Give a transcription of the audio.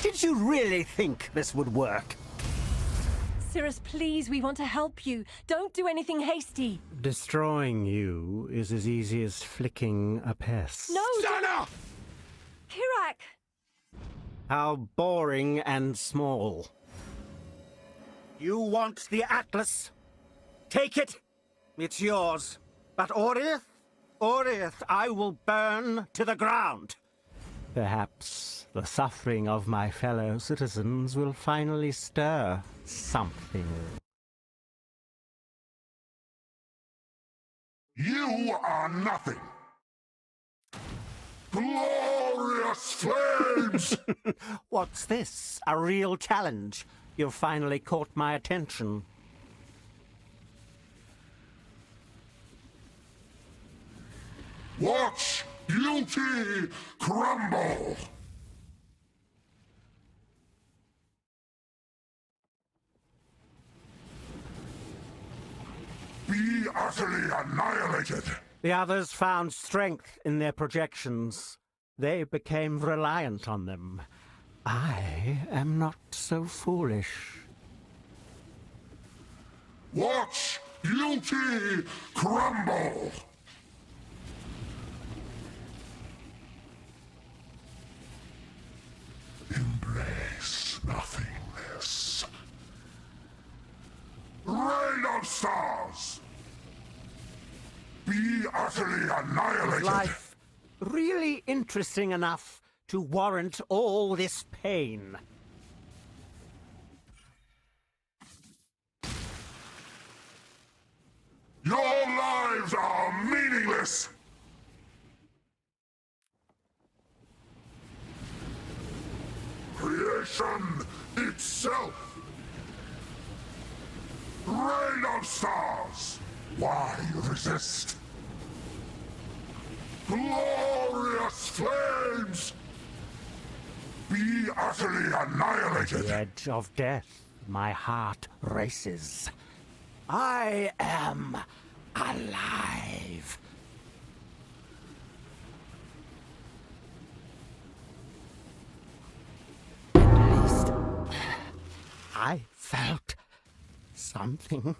Did you really think this would work? Sirus, please, we want to help you. Don't do anything hasty. Destroying you is as easy as flicking a pest. No! Sana! Kirak! How boring and small. You want the Atlas? Take it. It's yours. But Oriath, I will burn to the ground. Perhaps the suffering of my fellow citizens will finally stir something. You are nothing. Glorious flames! What's this? A real challenge? You've finally caught my attention. Watch guilty crumble! Be utterly annihilated! The others found strength in their projections. They became reliant on them. I am not so foolish. Watch guilty crumble! Embrace nothingness. Rain of stars! Be utterly annihilated! Life really interesting enough to warrant all this pain. Your lives are meaningless! Creation itself! Rain of stars! Why resist? Glorious flames! Be utterly annihilated! The edge of death, my heart races. I am alive. At least I felt something.